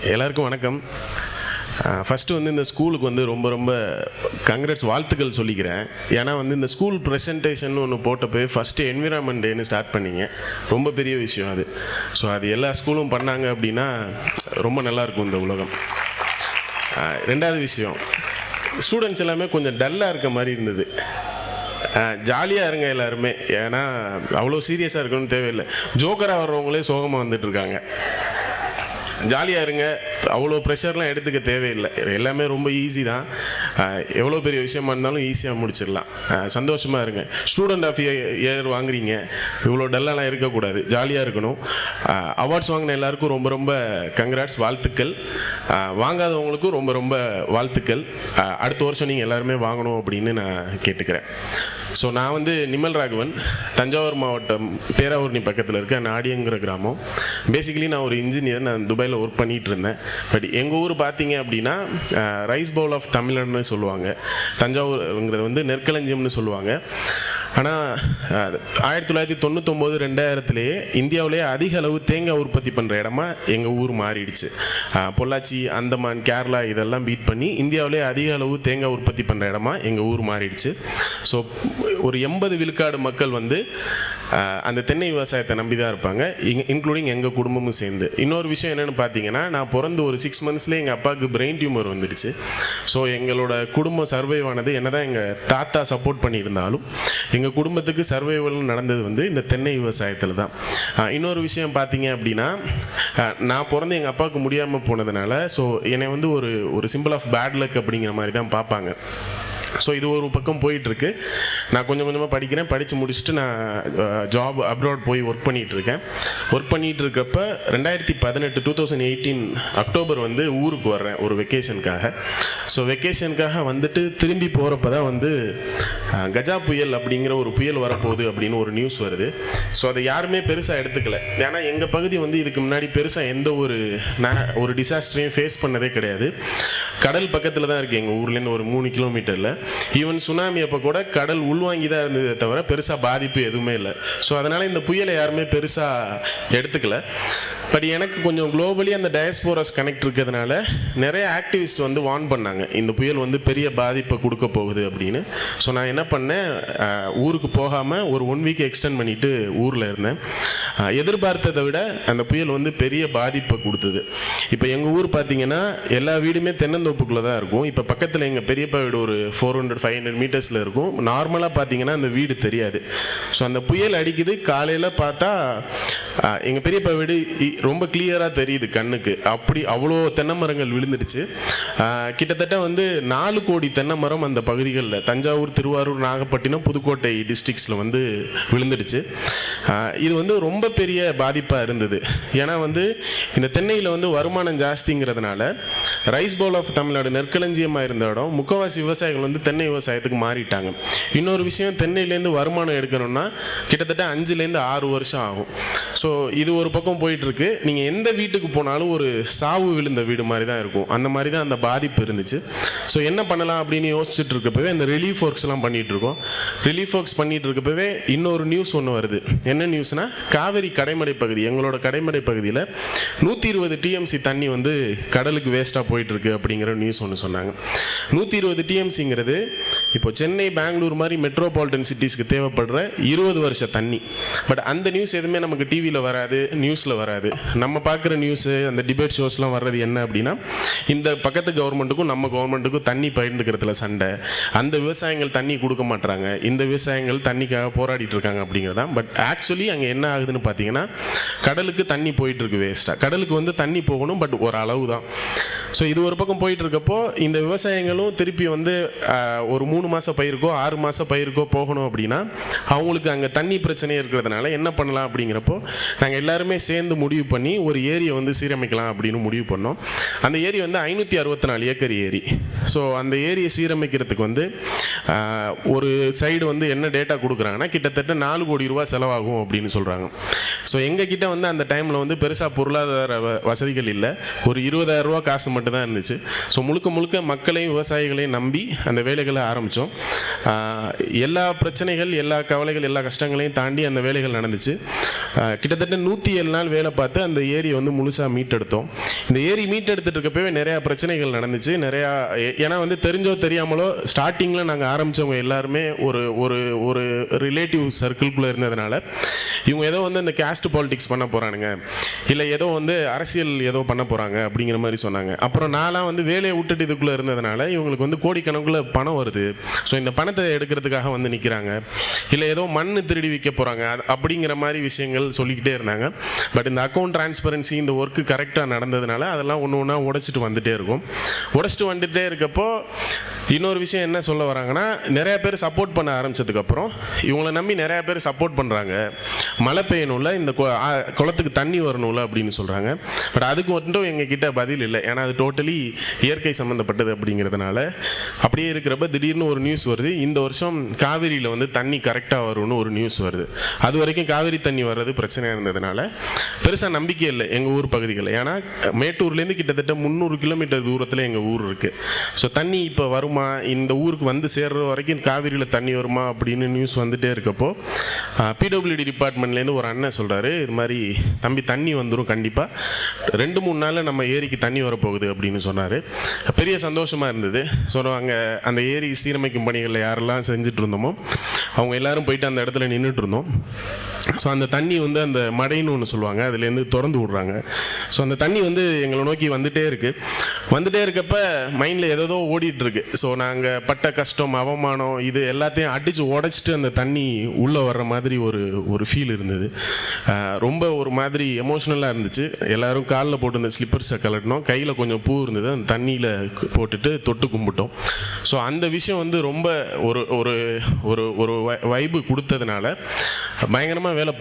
எல்லாருக்கும் வணக்கம். ஃபஸ்ட்டு வந்து இந்த ஸ்கூலுக்கு வந்து ரொம்ப ரொம்ப கங்க்ராட்ஸ் வாழ்த்துக்கள் சொல்லிக்கிறேன். ஏன்னா வந்து இந்த ஸ்கூல் ப்ரெசன்டேஷன் ஒன்று போட்டப்போ ஃபஸ்ட்டு என்விரான்மெண்ட் டேன்னு ஸ்டார்ட் பண்ணிங்க. ரொம்ப பெரிய விஷயம் அது. ஸோ அது எல்லா ஸ்கூலும் பண்ணாங்க அப்படின்னா ரொம்ப நல்லாயிருக்கும் இந்த உலகம். ரெண்டாவது விஷயம், ஸ்டூடெண்ட்ஸ் எல்லாமே கொஞ்சம் டல்லாக இருக்க மாதிரி இருந்தது. ஜாலியாக இருங்க எல்லாருமே, ஏன்னா அவ்வளோ சீரியஸாக இருக்கணும்னு தேவையில்லை. ஜோக்கராக வர்றவங்களே சோகமாக வந்துட்டுருக்காங்க. ஜாலியாக இருங்க, அவ்வளோ ப்ரெஷர்லாம் எடுத்துக்க தேவையில்லை. எல்லாமே ரொம்ப ஈஸி தான். எவ்வளோ பெரிய விஷயமா இருந்தாலும் ஈஸியாக முடிச்சிடலாம். சந்தோஷமாக இருங்க. ஸ்டூடெண்ட் ஆஃப் இயர் வாங்குறீங்க, இவ்வளோ டல்லாலாம் இருக்கக்கூடாது, ஜாலியாக இருக்கணும். அவார்ட்ஸ் வாங்கின எல்லாருக்கும் ரொம்ப ரொம்ப கங்க்ராட்ஸ், வாழ்த்துக்கள். வாங்காதவங்களுக்கும் ரொம்ப ரொம்ப வாழ்த்துக்கள். அடுத்த வருஷம் நீங்கள் எல்லாருமே வாங்கணும் அப்படின்னு நான் கேட்டுக்கிறேன். ஸோ நான் வந்து நிமல் ராகவன், தஞ்சாவூர் மாவட்டம் பேராவூர்ணி பக்கத்தில் இருக்க நாடியங்கிற கிராமம். பேசிக்கலி நான் ஒரு இன்ஜினியர். நான் துபாயில் ஒர்க் பண்ணிகிட்டு இருந்தேன். பட் எங்கள் ஊர் பார்த்தீங்க அப்படின்னா ரைஸ் பவுல் ஆஃப் தமிழ்நாடுன்னு சொல்லுவாங்க. தஞ்சாவூருங்கிறது வந்து நெற்களஞ்சியம்னு சொல்லுவாங்க. ஆனால் 1999 2000 இந்தியாவிலேயே அதிக அளவு தேங்காய் உற்பத்தி பண்ணுற இடமா எங்கள் ஊர் மாறிடுச்சு. பொள்ளாச்சி, அந்தமான், கேரளா இதெல்லாம் பீட் பண்ணி இந்தியாவிலேயே அதிக அளவு தேங்காய் உற்பத்தி பண்ணுற இடமா எங்கள் ஊர் மாறிடுச்சு. ஸோ ஒரு 80 விழுக்காடு மக்கள் வந்து அந்த தென்னை விவசாயத்தை நம்பி தான் இருப்பாங்க, இன்க்ளூடிங் எங்கள் குடும்பமும் சேர்ந்து. இன்னொரு விஷயம் என்னென்னு பார்த்தீங்கன்னா, நான் பிறந்து ஒரு 6 மந்த்ஸ்லேயே எங்கள் அப்பாவுக்கு பிரெயின் டியூமர் வந்துடுச்சு. ஸோ எங்களோட குடும்பம் சர்வைவ் ஆனது, என்ன தான் எங்கள் தாத்தா சப்போர்ட் பண்ணியிருந்தாலும் எங்கள் குடும்பத்துக்கு சர்வைவல் நடந்தது வந்து இந்த தென்னை விவசாயத்தில் தான். இன்னொரு விஷயம் பார்த்தீங்க அப்படின்னா, நான் பிறந்து எங்கள் அப்பாவுக்கு முடியாமல் போனதுனால ஸோ என்னை வந்து ஒரு சிம்பிள் ஆஃப் பேட் லக் அப்படிங்கிற மாதிரி தான் பார்ப்பாங்க. ஸோ இது ஒரு பக்கம் போயிட்டுருக்கு. நான் கொஞ்சம் கொஞ்சமாக படிக்கிறேன். படித்து முடிச்சுட்டு நான் ஜாப் அப்ராட் போய் ஒர்க் பண்ணிகிட்ருக்கேன். ஒர்க் பண்ணிகிட்டு இருக்கப்ப 2018 அக்டோபர் வந்து ஊருக்கு வர்றேன் ஒரு வெக்கேஷனுக்காக. ஸோ வெக்கேஷனுக்காக வந்துட்டு திரும்பி போகிறப்ப தான் வந்து கஜா புயல் அப்படிங்கிற ஒரு புயல் வரப்போகுது அப்படின்னு ஒரு நியூஸ் வருது. ஸோ அதை யாருமே பெருசாக எடுத்துக்கல. ஏன்னா எங்கள் பகுதி வந்து இதுக்கு முன்னாடி பெருசாக எந்த ஒரு டிசாஸ்டரையும் ஃபேஸ் பண்ணதே கிடையாது. கடல் பக்கத்தில் தான் இருக்குது எங்கள் ஊர்லேருந்து ஒரு 3 கிலோமீட்டரில். ஈவன் சுனாமி அப்போ கூட கடல் உள்வாங்கி தான் இருந்ததே தவிர பெருசாக பாதிப்பு எதுவுமே இல்லை. ஸோ அதனால் இந்த புயலை யாருமே பெருசாக எடுத்துக்கல. பட் எனக்கு கொஞ்சம் குளோபலி அந்த டயஸ்போராஸ் கனெக்ட் இருக்கிறதுனால நிறைய ஆக்டிவிஸ்ட் வந்து வார்ன் பண்ணாங்க, இந்த புயல் வந்து பெரிய பாதிப்பை கொடுக்க போகுது அப்படின்னு. ஸோ நான் என்ன பண்ணேன், ஊருக்கு போகாமல் ஒரு 1 வீக் எக்ஸ்டெண்ட் பண்ணிவிட்டு ஊரில் இருந்தேன். எதிர்பார்த்ததை விட அந்த புயல் வந்து பெரிய பாதிப்பை கொடுத்தது. இப்போ எங்கள் ஊர் பார்த்திங்கன்னா எல்லா வீடுமே தென்னந்தோப்புக்குள்ளே தான் இருக்கும். இப்போ பக்கத்தில் எங்கள் பெரியப்பா வீடு ஒரு 400-500 மீட்டர்ஸில் இருக்கும். நார்மலாக பார்த்தீங்கன்னா அந்த வீடு தெரியாது. ஸோ அந்த புயல் அடிக்குது, காலையில் பார்த்தா எங்கள் பெரியப்பா வீடு ரொம்ப கிளியராக தெரியுது கண்ணுக்கு. அவ்வளோ தென்னை மரங்கள் விழுந்துடுச்சு. கிட்டத்தட்ட வந்து 4 கோடி தென்னை மரம் அந்த பகுதிகளில் தஞ்சாவூர், திருவாரூர், நாகப்பட்டினம், புதுக்கோட்டை டிஸ்ட்ரிக்ஸில் வந்து விழுந்துடுச்சு. இது வந்து ரொம்ப பெரிய பாதிப்பாக இருந்தது. ஏன்னா வந்து இந்த தென்னையில் வந்து வருமானம் ஜாஸ்திங்கிறதுனால ரைஸ் பவுல் ஆஃப் தமிழ்நாடு நெற்களஞ்சியமாக இருந்த இடம் முக்கவாசி விவசாயிகள் வந்து தென்னை விவசாயத்துக்கு மாறிட்டாங்க. இன்னொரு விஷயம், தென்னையிலேருந்து வருமானம் எடுக்கணும்னா கிட்டத்தட்ட 5-6 வருஷம் ஆகும். ஸோ இது ஒரு பக்கம் போயிட்டுருக்கு. நீங்கள் எந்த வீட்டுக்கு போனாலும் ஒரு சாவு விழுந்த வீடு மாதிரி தான் இருக்கும். அந்த மாதிரி தான் அந்த பாதிப்பு இருந்துச்சு. ஸோ என்ன பண்ணலாம் அப்படின்னு யோசிச்சுட்டு இருக்கப்பவே அந்த ரிலீஃப் ஒர்க்ஸ்லாம் பண்ணிகிட்ருக்கோம். ரிலீஃப் ஒர்க்ஸ் பண்ணிகிட்டு இருக்கப்பவே இன்னொரு நியூஸ் ஒன்று வருது. என்ன நியூஸ்னால், காவேரி கடைமடை பகுதி, எங்களோட கடைமடை பகுதியில் 120 டிஎம்சி தண்ணி வந்து கடலுக்கு வேஸ்ட்டாக போயிட்டுருக்கு அப்படிங்கிற நியூஸ் ஒன்று சொன்னாங்க. 120 டிஎம்சிங்கிறது இப்போ சென்னை, பெங்களூர் மாதிரி மெட்ரோபாலிட்டன் சிட்டிஸ்க்கு தேவைப்படுற 20 வருஷ தண்ணி. பட் அந்த நியூஸ் எதுவுமே நமக்கு டிவியில் வராது, நியூஸில் வராது. நம்ம பார்க்குற நியூஸு, அந்த டிபேட் ஷோஸ்லாம் வர்றது என்ன அப்படின்னா, இந்த பக்கத்து கவர்மெண்ட்டுக்கும் நம்ம கவர்மெண்ட்டுக்கும் தண்ணி பகிர்ந்துக்கிறதுல சண்டை, அந்த விவசாயிகள் தண்ணி கொடுக்க மாட்டாங்க, இந்த விவசாயிகள் தண்ணிக்காக போராடிட்டு இருக்காங்க அப்படிங்கிறதான். பட் ஆக்சுவலி அங்கே என்ன ஆகுதுன்னு பார்த்தீங்கன்னா, கடலுக்கு தண்ணி போயிட்டுருக்கு வேஸ்ட்டாக. கடலுக்கு வந்து தண்ணி போகணும், பட் ஒரு அளவு தான். ஸோ இது ஒரு பக்கம் போயிட்டு இருக்கப்போ இந்த விவசாயிகளும் திருப்பி வந்து ஒரு 3 மாத பயிருக்கோ 6 மாத பயிருக்கோ போகணும் அப்படின்னா அவங்களுக்கு அங்கே தண்ணி பிரச்சனை இருக்கிறதுனால என்ன பண்ணலாம் அப்படிங்கிறப்போ நாங்கள் எல்லாருமே சேர்ந்து முடிவு பண்ணி ஒரு ஏரியை வந்து சீரமைக்கலாம் அப்படின்னு முடிவு பண்ணோம். அந்த ஏரி வந்து 564 ஏக்கர் ஏரி. ஸோ அந்த ஏரியை சீரமைக்கிறதுக்கு வந்து ஒரு சைடு வந்து என்ன டேட்டா கொடுக்குறாங்கன்னா கிட்டத்தட்ட 4 கோடி ரூபா செலவாகும் அப்படின்னு சொல்கிறாங்க. ஸோ எங்ககிட்ட வந்து அந்த டைமில் வந்து பெருசாக பொருளாதார வசதிகள் இல்லை. ஒரு 20,000 ரூபா காசு மட்டும் தான் இருந்துச்சு. ஸோ முழுக்க முழுக்க மக்களையும் விவசாயிகளையும் நம்பி அந்த வேலைகளை ஆரம்பித்தோம். எல்லா பிரச்சனைகள், எல்லா கவலைகள், எல்லா கஷ்டங்களையும் தாண்டி அந்த வேலைகள் நடந்துச்சு. கிட்ட கிட்டத்தட்ட 107 நாள் வேலை பார்த்து அந்த ஏரியை வந்து முழுசாக மீட்டெடுத்தோம். இந்த ஏரி மீட்டெடுத்துட்டு இருக்கப்பவே நிறையா பிரச்சனைகள் நடந்துச்சு. நிறையா ஏன்னா வந்து தெரிஞ்சோ தெரியாமலோ ஸ்டார்டிங்கில் நாங்கள் ஆரம்பித்தவங்க எல்லாருமே ஒரு ஒரு ஒரு ரிலேட்டிவ் சர்க்கிள்குள்ளே இருந்ததுனால இவங்க ஏதோ வந்து இந்த கேஸ்ட் பாலிடிக்ஸ் பண்ண போகிறானுங்க, இல்லை ஏதோ வந்து அரசியல் ஏதோ பண்ண போகிறாங்க அப்படிங்கிற மாதிரி சொன்னாங்க. அப்புறம் நான்லாம் வந்து வேலையை விட்டுட்டு இதுக்குள்ளே இருந்ததுனால இவங்களுக்கு வந்து கோடிக்கணக்கில் பணம் வருது, ஸோ இந்த பணத்தை எடுக்கிறதுக்காக வந்து நிற்கிறாங்க, இல்லை ஏதோ மண் திருடி விற்க போகிறாங்க அப்படிங்கிற மாதிரி விஷயங்கள் சொல்லிக்கிட்டே இருந்தாங்க. பட் இந்த அக்கௌண்ட் டிரான்ஸ்பரன்சி இந்த ஒர்க்கு கரெக்டாக நடந்ததுனால அதெல்லாம் ஒன்று ஒன்றா உடைச்சிட்டு வந்துகிட்டே இருக்கும். உடைச்சிட்டு வந்துகிட்டே இருக்கப்போ இன்னொரு விஷயம் என்ன சொல்ல வராங்கன்னா, நிறைய பேர் சப்போர்ட் பண்ண ஆரம்பித்ததுக்கப்புறம் இவங்களை நம்பி நிறையா பேர் சப்போர்ட் பண்ணுறாங்க, மழை பெய்யணும்ல, இந்த குளத்துக்கு தண்ணி வரணும்ல அப்படின்னு சொல்கிறாங்க. பட் அதுக்கு மட்டும் எங்ககிட்ட பதில் இல்லை. ஏன்னா அது டோட்டலி இயற்கை சம்மந்தப்பட்டது அப்படிங்கிறதுனால. அப்படியே இருக்கிறப்ப திடீர்னு ஒரு நியூஸ் வருது, இந்த வருஷம் காவிரியில் வந்து தண்ணி கரெக்டாக வரும்னு ஒரு நியூஸ் வருது. அது வரைக்கும் காவிரி தண்ணி வர்றது பிரச்சனையாக இருந்ததுனால பெருசாக நம்பிக்கை இல்லை எங்கள் ஊர் பகுதிகளில். ஏன்னா மேட்டூர்லேருந்து கிட்டத்தட்ட 300 கிலோமீட்டர் தூரத்தில் எங்கள் ஊர் இருக்குது. ஸோ தண்ணி இப்போ வருமா, இந்த ஊருக்கு வந்து சேர்ற வரைக்கும் காவிரியில் தண்ணி வருமா அப்படின்னு நியூஸ் வந்துகிட்டே இருக்கப்போ பிடபிள்யூடி டிபார்ட்மெண்ட்லேருந்து ஒரு அண்ணன் சொல்கிறாரு, இது மாதிரி தம்பி தண்ணி வந்துடும் கண்டிப்பாக, 2-3 நாளில் நம்ம ஏரிக்கு தண்ணி வரப்போகுது அப்படின்னு சொன்னார். பெரிய சந்தோஷமாக இருந்தது. ஸோ நாங்கள் அந்த ஏரி சீரமைக்கும் பணிகளில் யாரெல்லாம் செஞ்சுட்டு இருந்தோமோ அவங்க எல்லோரும் போயிட்டு அந்த இடத்துல நின்றுட்டு இருந்தோம். ஸோ அந்த தண்ணி வந்து அந்த மடைன்னு ஒன்று சொல்லுவாங்க, அதுலேருந்து திறந்து விட்றாங்க. ஸோ அந்த தண்ணி வந்து எங்களை நோக்கி வந்துகிட்டே இருக்கப்ப மைண்டில் ஏதோ ஓடிட்டுருக்கு. ஸோ நாங்கள் பட்ட கஷ்டம், அவமானம், இது எல்லாத்தையும் அடித்து உடச்சிட்டு அந்த தண்ணி உள்ளே வர்ற மாதிரி ஒரு ஃபீல் இருந்தது. ரொம்ப ஒரு மாதிரி எமோஷ்னலாக இருந்துச்சு. எல்லோரும் காலில் போட்டு இந்த ஸ்லிப்பர்ஸை கலட்டினோம், கையில் கொஞ்சம் பூ இருந்தது, அந்த தண்ணியில் போட்டுட்டு தொட்டு கும்பிட்டோம். ஸோ அந்த விஷயம் வந்து ரொம்ப ஒரு ஒரு ஒரு ஒரு வைபு கொடுத்ததுனால பயங்கரமாக வேலை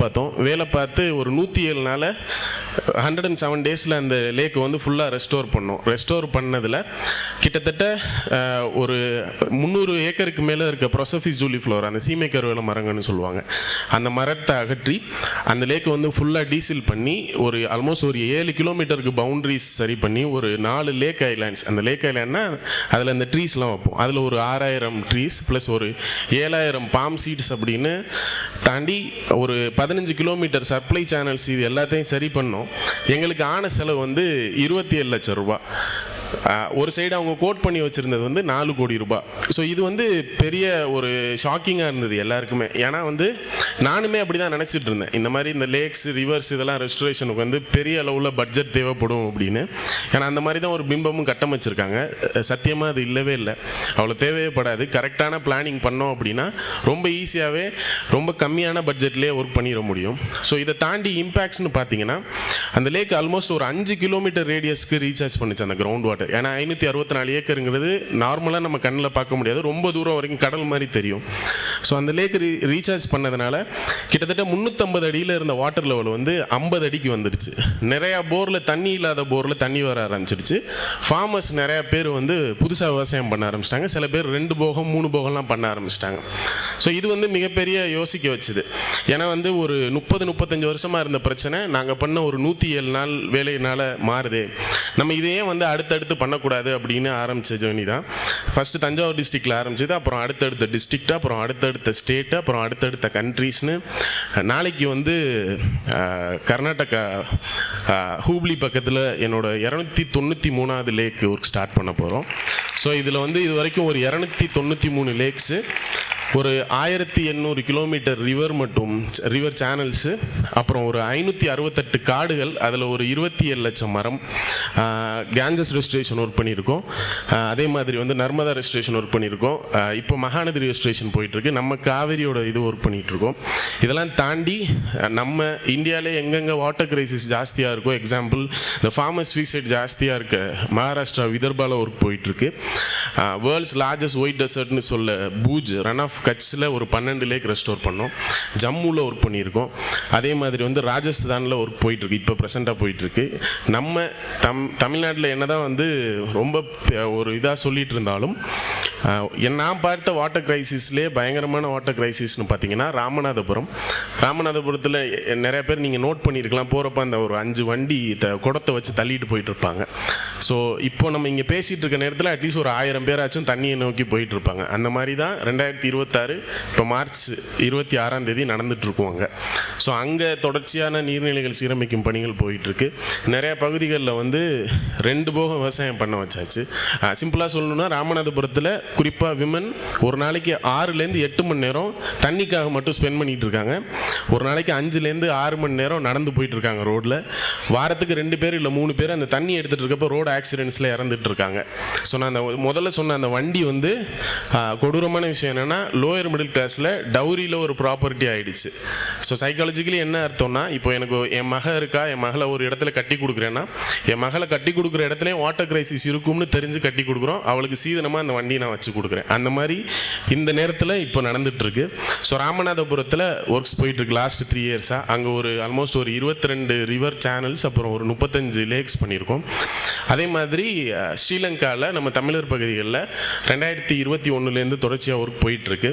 பார்த்து ஒரு 107 நாள் 107 டேஸில் அந்த லேக்கு வந்து ஃபுல்லாக ரெஸ்டோர் பண்ணதில் கிட்டத்தட்ட ஒரு 300 ஏக்கருக்கு மேலே இருக்க ப்ரொசோஃபிஸ் ஜூலிஃப்ளவர், அந்த சீமை கருவேல மரங்கன்னு சொல்லுவாங்க, அந்த மரத்தை அகற்றி அந்த லேக்கை வந்து ஃபுல்லாக டீசில் பண்ணி ஒரு ஆல்மோஸ்ட் ஒரு 7 கிலோமீட்டருக்கு பவுண்ட்ரிஸ் சரி பண்ணி ஒரு 4 லேக் ஐலாண்ட்ஸ், அந்த லேக் ஐலாண்ட்னா அதில் அந்த ட்ரீஸ்லாம் வைப்போம், அதில் ஒரு 6000 ட்ரீஸ் ப்ளஸ் ஒரு 7000 பாம் சீட்ஸ் அப்படின்னு தாண்டி ஒரு 15 கிலோமீட்டர் சப்ளை சேனல்ஸ், இது எல்லாத்தையும் சரி பண்ணோம். எங்களுக்கு ஆன செலவு வந்து 27 லட்சம் ரூபாய். ஒரு சைடு அவங்க கோட் பண்ணி வச்சுருந்தது வந்து 4 கோடி ரூபாய். ஸோ இது வந்து பெரிய ஒரு ஷாக்கிங்காக இருந்தது எல்லாருக்குமே. ஏன்னா வந்து நானுமே அப்படி தான் நினச்சிட்டு இருந்தேன், இந்த மாதிரி இந்த லேக்ஸ், ரிவர்ஸ் இதெல்லாம் ரெஸ்டரேஷனுக்கு வந்து பெரிய அளவில் பட்ஜெட் தேவைப்படும் அப்படின்னு. ஏன்னா அந்த மாதிரி தான் ஒரு பிம்பமும் கட்டமைச்சிருக்காங்க. சத்தியமாக அது இல்லவே இல்லை, அவ்வளோ தேவைப்படாது. கரெக்டான பிளானிங் பண்ணோம் அப்படின்னா ரொம்ப ஈஸியாகவே ரொம்ப கம்மியான பட்ஜெட்லேயே ஒர்க் பண்ணிட முடியும். ஸோ இதை தாண்டி இம்பேக்ட்ஸ்னு பார்த்தீங்கன்னா அந்த லேக் ஆல்மோஸ்ட் ஒரு 5 கிலோமீட்டர் ரேடியஸ்க்கு ரீசார்ஜ் பண்ணிச்சு அந்த கிரவுண்ட் வாட்டர். ஏன்னா 564 ஏக்கருங்கிறது நார்மலாக நம்ம கண்ணில் பார்க்க முடியாது, ரொம்ப தூரம் வரைக்கும் கடல் மாதிரி தெரியும். ஸோ அந்த லேக் ரீசார்ஜ் பண்ணதுனால கிட்டத்தட்ட 350 அடியில் இருந்த வாட்டர் லெவல் வந்து 50 அடிக்கு வந்துடுச்சு. நிறையா போரில் தண்ணி இல்லாத போரில் தண்ணி வர ஆரம்பிச்சிடுச்சு. ஃபார்மர்ஸ் நிறையா பேர் வந்து புதுசாக விவசாயம் பண்ண ஆரம்பிச்சிட்டாங்க. சில பேர் 2 போகம் 3 போகம்லாம் பண்ண ஆரம்பிச்சிட்டாங்க. ஸோ இது வந்து மிகப்பெரிய யோசிக்க வச்சுது. ஏன்னா வந்து ஒரு 30-35 வருஷமாக இருந்த பிரச்சனை நாங்கள் பண்ண ஒரு 107 நாள் வேலையினால் மாறுது. நம்ம இதையே வந்து அடுத்தடுத்து பண்ணக்கூடாது அப்படின்னு ஆரம்பித்த ஜேர்னி தான். ஃபஸ்ட்டு தஞ்சாவூர் டிஸ்ட்ரிக்டில் ஆரம்பிச்சது, அப்புறம் அடுத்தடுத்த டிஸ்ட்ரிக்ட், அப்புறம் அடுத்தடுத்த ஸ்டேட்டு, அப்புறம் அடுத்தடுத்த கண்ட்ரீஸ்னு நாளைக்கு வந்து கர்நாடகா ஹூப்ளி பக்கத்தில் என்னோட 293வது லேக் ஒர்க் ஸ்டார்ட் பண்ண போகிறோம். ஸோ இதில் வந்து இது வரைக்கும் ஒரு 293 லேக்ஸு, ஒரு 1800 கிலோமீட்டர் ரிவர் மற்றும் ரிவர் சேனல்ஸு, அப்புறம் ஒரு 568 காடுகள், அதில் ஒரு 27 லட்சம் மரம், கேஞ்சஸ் ரெஸ்டரேஷன் ஒர்க் பண்ணியிருக்கோம். அதே மாதிரி வந்து நர்மதா ரெஸ்டரேஷன் ஒர்க் பண்ணியிருக்கோம். இப்போ மகாநதி ரெஸ்டரேஷன் போயிட்டுருக்கு. நம்ம காவேரியோட இது ஒர்க் பண்ணிகிட்ருக்கோம். இதெல்லாம் தாண்டி நம்ம இந்தியாவிலே எங்கெங்கே வாட்டர் கிரைசிஸ் ஜாஸ்தியாக இருக்கோ, எக்ஸாம்பிள் இந்த ஃபார்மர்ஸ் சூசைட் ஜாஸ்தியாக இருக்க மகாராஷ்டிரா விதர்பாவில் ஒர்க் போயிட்டுருக்கு. வேர்ல்ட்ஸ் லார்ஜஸ்ட் ஒயிட் டெசர்ட்னு சொல்ல பூஜ் ரன் ஆஃப் கட்சில் ஒரு 12 லேக் ரெஸ்டோர் பண்ணோம். ஜம்முவில் ஒர்க் பண்ணியிருக்கோம். அதே மாதிரி வந்து ராஜஸ்தானில் ஒர்க் போயிட்டுருக்கு, இப்போ ப்ரெசென்ட்டாக போயிட்டுருக்கு. நம்ம தமிழ்நாட்டில் என்ன தான் வந்து ரொம்ப ஒரு இதாக சொல்லிகிட்டு இருந்தாலும் நான் பார்த்த வாட்டர் கிரைசிஸ்லேயே பயங்கரமான வாட்டர் கிரைசிஸ்னு பார்த்தீங்கன்னா ராமநாதபுரத்தில் நிறைய பேர் நீங்கள் நோட் பண்ணியிருக்கலாம், போகிறப்ப அந்த ஒரு 5 வண்டி குடத்தை வச்சு தள்ளிட்டு போயிட்டுருப்பாங்க. ஸோ இப்போ நம்ம இங்கே பேசிகிட்டு இருக்க நேரத்தில் அட்லீஸ்ட் ஒரு 1000 பேராச்சும் தண்ணியை நோக்கி போயிட்டு இருப்பாங்க. அந்த மாதிரி தான் 2026 இப்போ மார்ச் 26ஆம் தேதி நடந்துகிட்ருக்குவாங்க. ஸோ அங்கே தொடர்ச்சியான நீர்நிலைகள் சீரமைக்கும் பணிகள் போயிட்டுருக்கு. நிறையா பகுதிகளில் வந்து 2 போகம் விவசாயம் பண்ண வச்சாச்சு. சிம்பிளாக சொல்லணுன்னா ராமநாதபுரத்தில் குறிப்பாக விமன் ஒரு நாளைக்கு 6லேருந்து 8 மணி நேரம் தண்ணிக்காக மட்டும் ஸ்பெண்ட் பண்ணிகிட்டு இருக்காங்க. ஒரு நாளைக்கு 5லேருந்து 6 மணி நேரம் நடந்து போயிட்டுருக்காங்க ரோட்டில். வாரத்துக்கு 2 பேர் இல்லை 3 பேர் அந்த தண்ணி எடுத்துகிட்டு இருக்கப்போ ரோடு ஆக்சிடென்ட்ஸில் இறந்துட்டு இருக்காங்க. ஸோ நான் அந்த முதல்ல சொன்ன அந்த வண்டி வந்து கொடூரமான விஷயம் என்னென்னா லோயர் மிடில் கிளாஸில் டவுரியில் ஒரு ப்ராப்பர்ட்டி ஆகிடுச்சு. ஸோ சைக்காலஜிக்கலி என்ன அர்த்தம்னா, இப்போ எனக்கு என் மகள் இருக்கா, என் மகளை ஒரு இடத்துல கட்டி கொடுக்குறேன்னா என் மகளை கட்டி கொடுக்குற இடத்துலையும் வாட்டர் கிரைசிஸ் இருக்கும்னு தெரிஞ்சு கட்டி கொடுக்குறோம். அவளுக்கு சீதனமாக அந்த வண்டியை நான் வச்சு கொடுக்குறேன். அந்த மாதிரி இந்த நேரத்தில் இப்போ நடந்துகிட்ருக்கு. ஸோ ராமநாதபுரத்தில் ஒர்க்ஸ் போயிட்டுருக்கு லாஸ்ட் 3 இயர்ஸாக. அங்கே ஒரு ஆல்மோஸ்ட் ஒரு 22 ரிவர் சேனல்ஸ் அப்புறம் ஒரு 35 லேக்ஸ் பண்ணியிருக்கோம். அதே மாதிரி ஸ்ரீலங்காவில் நம்ம தமிழர் பகுதிகளில் 2021லேருந்து தொடர்ச்சியாக ஒர்க் போயிட்டுருக்கு.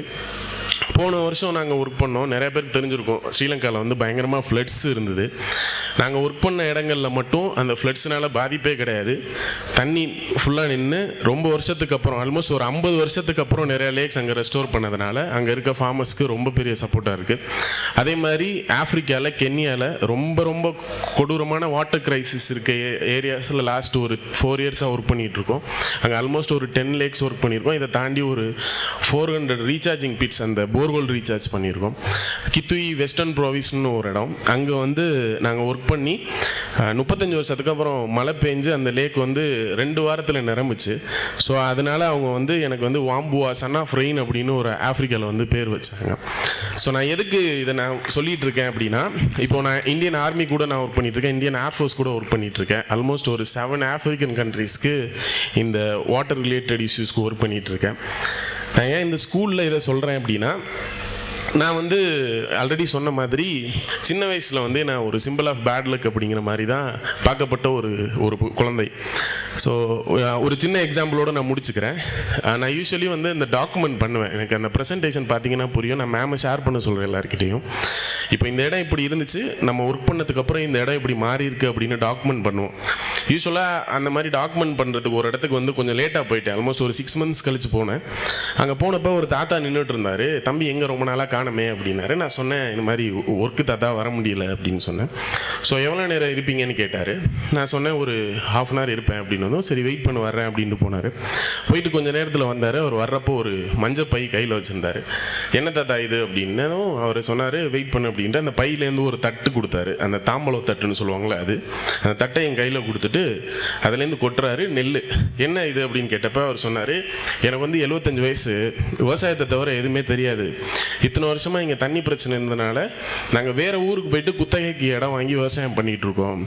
போன வருஷம் நாங்கள் ஒர்க் பண்ணோம். நிறைய பேருக்கு தெரிஞ்சிருக்கும், ஸ்ரீலங்காவில் வந்து பயங்கரமாக ஃப்ளட்ஸ் இருந்தது. நாங்கள் ஒர்க் பண்ண இடங்களில் மட்டும் அந்த ஃப்ளட்ஸ்னால் பாதிப்பே கிடையாது. தண்ணி ஃபுல்லாக நின்று ரொம்ப வருஷத்துக்கு அப்புறம் ஆல்மோஸ்ட் ஒரு 50 வருஷத்துக்கு அப்புறம் நிறையா லேக்ஸ் அங்கே ரெஸ்டோர் பண்ணதுனால அங்கே இருக்க ஃபார்மர்ஸ்க்கு ரொம்ப பெரிய சப்போர்ட்டாக இருக்குது. அதே மாதிரி ஆஃப்ரிக்காவில் கென்யாவில் ரொம்ப ரொம்ப கொடூரமான வாட்டர் கிரைசிஸ் இருக்க ஏரியாஸில் லாஸ்ட் ஒரு 4 இயர்ஸாக ஒர்க் பண்ணிகிட்ருக்கோம். அங்கே ஆல்மோஸ்ட் ஒரு 10 லேக்ஸ் ஒர்க் பண்ணியிருக்கோம். இதை தாண்டி ஒரு 400 ரீசார்ஜிங் பிட்ஸ் அந்த போர்ஹோல் ரீசார்ஜ் பண்ணியிருக்கோம். கித்துயி வெஸ்டர்ன் ப்ரோவிஸ்னு ஒரு இடம், அங்கே வந்து நாங்கள் ஒர்க் பண்ணி 35 வருஷத்துக்கு அப்புறம் மழை பெஞ்சு அந்த லேக் வந்து 2 வாரத்தில் நிரம்பிச்சு. ஸோ அதனால் அவங்க வந்து எனக்கு வந்து வாம்புவா சன் ஆஃப் ரெயின் அப்படின்னு ஒரு ஆஃப்ரிக்காவில் வந்து பேர் வச்சாங்க. ஸோ நான் எதுக்கு இதை நான் சொல்லிகிட்டு இருக்கேன் அப்படின்னா, இப்போ நான் இந்தியன் ஆர்மி கூட நான் ஒர்க் பண்ணிகிட்ருக்கேன், இந்தியன் ஏர்ஃபோர்ஸ் கூட ஒர்க் பண்ணிகிட்ருக்கேன். ஆல்மோஸ்ட் ஒரு 7 ஆஃப்ரிக்கன் கண்ட்ரீஸ்க்கு இந்த வாட்டர் ரிலேட்டட் இஷ்யூஸ்க்கு ஒர்க் பண்ணிகிட்ருக்கேன். நான் ஏன் இந்த ஸ்கூலில் இதை சொல்கிறேன் அப்படின்னா, நான் வந்து ஆல்ரெடி சொன்ன மாதிரி சின்ன வயசில் வந்து நான் ஒரு சிம்பிள் ஆஃப் பேட் லக் அப்படிங்கிற மாதிரி தான் பார்க்கப்பட்ட ஒரு குழந்தை. ஸோ ஒரு சின்ன எக்ஸாம்பிளோடு நான் முடிச்சுக்கிறேன். நான் யூஸ்வலி வந்து இந்த டாக்குமெண்ட் பண்ணுவேன். எனக்கு அந்த ப்ரெசன்டேஷன் பார்த்தீங்கன்னா புரியும். நான் மேமை ஷேர் பண்ண சொல்கிறேன் எல்லாருக்கிட்டையும். இப்போ இந்த இடம் இப்படி இருந்துச்சு, நம்ம ஒர்க் பண்ணதுக்கப்புறம் இந்த இடம் இப்படி மாறி இருக்குது அப்படின்னு டாக்குமெண்ட் பண்ணுவோம். யூஸ்வலாக அந்த மாதிரி டாக்குமெண்ட் பண்ணுறதுக்கு ஒரு இடத்துக்கு வந்து கொஞ்சம் லேட்டாக போயிட்டேன். ஆல்மோஸ்ட் ஒரு 6 மந்த்ஸ் கழிச்சு போனேன். அங்கே போனப்போ ஒரு தாத்தா நின்றுட்டு இருந்தார். தம்பி எங்கே ரொம்ப நாளாக காணமே அப்படின்னாரு. நான் சொன்னேன், இந்த மாதிரி ஒர்க்கு தாத்தா வர முடியல அப்படின்னு சொன்னேன். ஸோ எவ்வளோ நேரம் இருப்பீங்கன்னு கேட்டார். நான் சொன்னேன் ஒரு ½ அன் ஹவர் இருப்பேன் அப்படின்னு. சரி வெயிட் பண்ண வர்றேன் அப்படின்ட்டு போனார். போயிட்டு கொஞ்சம் நேரத்தில் வந்தார். அவர் வர்றப்போ ஒரு மஞ்சள் பை கையில் வச்சுருந்தார். என்ன தாத்தா இது அப்படின்னதும் அவர் சொன்னார் வெயிட் பண்ணு அப்படின்ட்டு அந்த பையிலேருந்து ஒரு தட்டு கொடுத்தாரு. அந்த தாம்பலம் தட்டுன்னு சொல்லுவாங்களே அது. அந்த தட்டை என் கையில் கொடுத்துட்டு அதுலேருந்து கொட்டுறாரு நெல். என்ன இது அப்படின்னு கேட்டப்போ அவர் சொன்னார், எனக்கு வந்து 75 வயசு, விவசாயத்தை தவிர எதுவுமே தெரியாது. இத்தனை வருஷமாக இங்கே தண்ணி பிரச்சனை இருந்ததுனால நாங்கள் வேறு ஊருக்கு போயிட்டு குத்தகைக்கு இடம் வாங்கி விவசாயம் பண்ணிகிட்டு இருக்கோம்.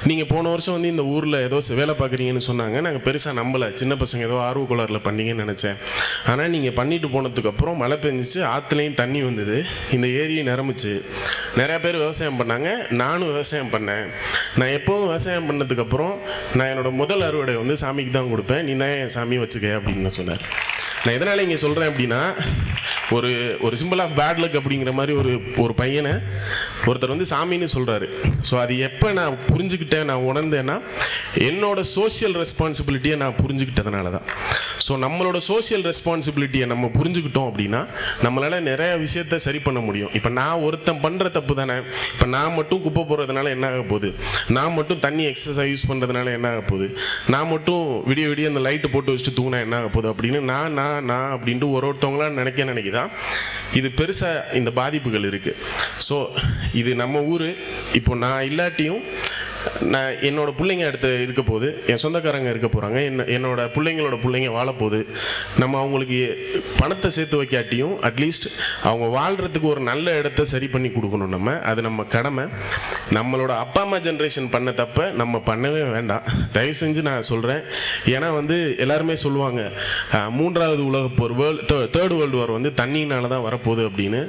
நீங்கள் போன வருஷம் வந்து இந்த ஊரில் ஏதோ வேலை பார்க்குறீங்கன்னு சொன்னாங்க. நாங்கள் பெருசாக நம்பலை, சின்ன பசங்க ஏதோ ஆர்வக்கோளாறில் பண்ணீங்கன்னு நினச்சேன். ஆனால் நீங்கள் பண்ணிட்டு போனதுக்கப்புறம் மழை பெஞ்சிச்சு, ஆற்றுலையும் தண்ணி வந்தது, இந்த ஏரியை நிரம்பிச்சு, நிறையா பேர் விவசாயம் பண்ணாங்க, நானும் விவசாயம் பண்ணேன். நான் எப்போவும் விவசாயம் பண்ணதுக்கப்புறம் நான் என்னோடய முதல் அறுவடை வந்து சாமிக்கு தான் கொடுப்பேன், நீ தான் என் சாமி வச்சுக்க அப்படின்னு சொன்னார். நான் எதனால் இங்கே சொல்கிறேன் அப்படின்னா, ஒரு சிம்பிள் ஆஃப் பேட் லக் அப்படிங்கிற மாதிரி ஒரு பையனை ஒருத்தர் வந்து சாமின்னு சொல்கிறாரு. ஸோ அது எப்போ நான் புரிஞ்சுக்கிட்டேன், நான் உணர்ந்தேன்னா என்னோட சோஷியல் ரெஸ்பான்சிபிலிட்டியை நான் புரிஞ்சுக்கிட்டதுனால தான். ஸோ நம்மளோட சோஷியல் ரெஸ்பான்சிபிலிட்டியை நம்ம புரிஞ்சுக்கிட்டோம் அப்படின்னா நம்மளால் நிறைய விஷயத்த சரி பண்ண முடியும். இப்போ நான் ஒருத்தன் பண்ணுற தப்பு தானே, இப்போ நான் மட்டும் குப்பை போடுறதுனால என்ன ஆக போகுது, நான் மட்டும் தண்ணி எக்ஸஸாக யூஸ் பண்ணுறதுனால என்ன ஆக போகுது, நான் மட்டும் விடிய விடிய அந்த லைட்டு போட்டு வச்சுட்டு தூங்கினா என்ன ஆக போகுது அப்படின்னு நான் அப்படின்ட்டு ஒருத்தவங்களாம் நினைக்கிதான் இது பெருசாக இந்த பாதிப்புகள் இருக்குது. ஸோ இது நம்ம ஊர். இப்போ நான் இல்லாட்டியும் நான் என்னோட பிள்ளைங்க அடுத்து இருக்க போகுது, என் சொந்தக்காரங்க இருக்க போகிறாங்க, என்னோட பிள்ளைங்க வாழப்போகுது. நம்ம அவங்களுக்கு பணத்தை சேர்த்து வைக்காட்டியும் அட்லீஸ்ட் அவங்க வாழ்கிறதுக்கு ஒரு நல்ல இடத்த சரி பண்ணி கொடுக்கணும். அது நம்ம கடமை. நம்மளோட அப்பா அம்மா ஜென்ரேஷன் பண்ண தப்பை நம்ம பண்ணவே வேண்டாம், தயவு செஞ்சு நான் சொல்கிறேன். ஏன்னா வந்து எல்லாருமே சொல்லுவாங்க 3வது உலகப்போர் தேர்ட் வேர்ல்டு வார் வந்து தண்ணியினால தான் வரப்போகுது அப்படின்னு.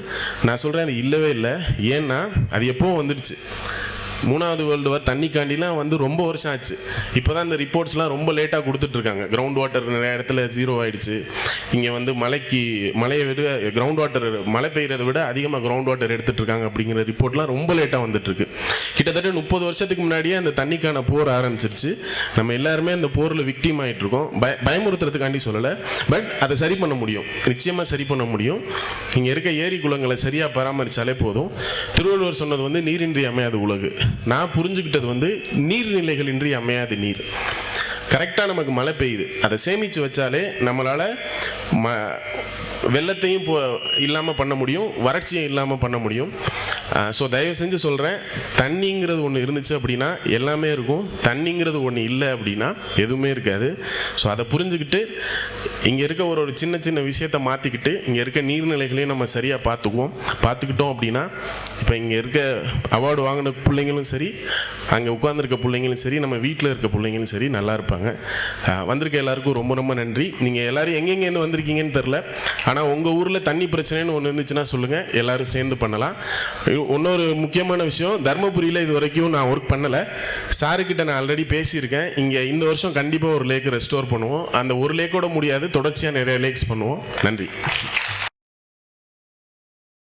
நான் சொல்கிறேன் அது இல்லவே இல்லை. ஏன்னா அது எப்போவும் வந்துடுச்சு. மூணாவது வேர்ல்டு வார் தண்ணிக்காண்டிலாம் வந்து ரொம்ப வருஷம் ஆச்சு. இப்போ தான் இந்த ரிப்போர்ட்ஸ்லாம் ரொம்ப லேட்டாக கொடுத்துட்ருக்காங்க. கிரவுண்ட் வாட்டர் நிறைய இடத்துல 0 ஆகிடுச்சு. இங்கே வந்து மழையை விட கிரவுண்ட் வாட்டர் மழை பெய்கிறத விட அதிகமாக கிரவுண்ட் வாட்டர் எடுத்துகிட்டு இருக்காங்க அப்படிங்கிற ரிப்போர்ட்லாம் ரொம்ப லேட்டாக வந்துட்டுருக்கு. கிட்டத்தட்ட 30 வருஷத்துக்கு முன்னாடியே அந்த தண்ணிக்கான போர் ஆரம்பிச்சிருச்சு. நம்ம எல்லாருமே அந்த போரில் விக்டிம் ஆகிட்டு இருக்கோம். பயமுறுத்துறதுக்காண்டி சொல்லலை, பட் அதை சரி பண்ண முடியும், நிச்சயமாக சரி பண்ண முடியும். இங்கே இருக்க ஏரி குளங்களை சரியாக பராமரித்தாலே போதும். திருவள்ளுவர் சொன்னது வந்து நீரின்றி அமையாது உலகு. நான் புரிஞ்சுக்கிட்டது வந்து நீர்நிலைகளின்றி அமையாது நீர். கரெக்டாக நமக்கு மழை பெய்யுது, அதை சேமித்து வச்சாலே நம்மளால் வெள்ளத்தையும் இல்லாமல் பண்ண முடியும், வறட்சியும் இல்லாமல் பண்ண முடியும். ஸோ தயவு செஞ்சு சொல்கிறேன், தண்ணிங்கிறது ஒன்று இருந்துச்சு அப்படின்னா எல்லாமே இருக்கும், தண்ணிங்கிறது ஒன்று இல்லை அப்படின்னா எதுவுமே இருக்காது. ஸோ அதை புரிஞ்சுக்கிட்டு இங்கே இருக்க ஒரு சின்ன சின்ன விஷயத்தை மாற்றிக்கிட்டு இங்கே இருக்க நீர்நிலைகளையும் நம்ம சரியாக பார்த்துக்கிட்டோம் அப்படின்னா இப்போ இங்கே இருக்க அவார்டு வாங்கின பிள்ளைங்களும் சரி, அங்கே உட்காந்துருக்க பிள்ளைங்களும் சரி, நம்ம வீட்டில் இருக்க பிள்ளைங்களும் சரி நல்லா இருப்பாங்க. வந்திருக்க எல்லாருக்கும் ரொம்ப ரொம்ப நன்றி. நீங்கள் எல்லோரும் எங்கெங்கேருந்து வந்திருக்கீங்கன்னு தெரில, ஆனால் உங்கள் ஊரில் தண்ணி பிரச்சனைன்னு ஒன்று இருந்துச்சுன்னா சொல்லுங்கள், எல்லோரும் சேர்ந்து பண்ணலாம். இன்னொரு முக்கியமான விஷயம், தர்மபுரியில் இது வரைக்கும் நான் ஒர்க் பண்ணலை. சாருக்கிட்ட நான் ஆல்ரெடி பேசியிருக்கேன். இங்கே இந்த வருஷம் கண்டிப்பாக ஒரு லேக் ரெஸ்டோர் பண்ணுவோம். அந்த ஒரு லேக்கோட முடியாது, தொடர்ச்சியாக நிறைய லேக்ஸ் பண்ணுவோம். நன்றி.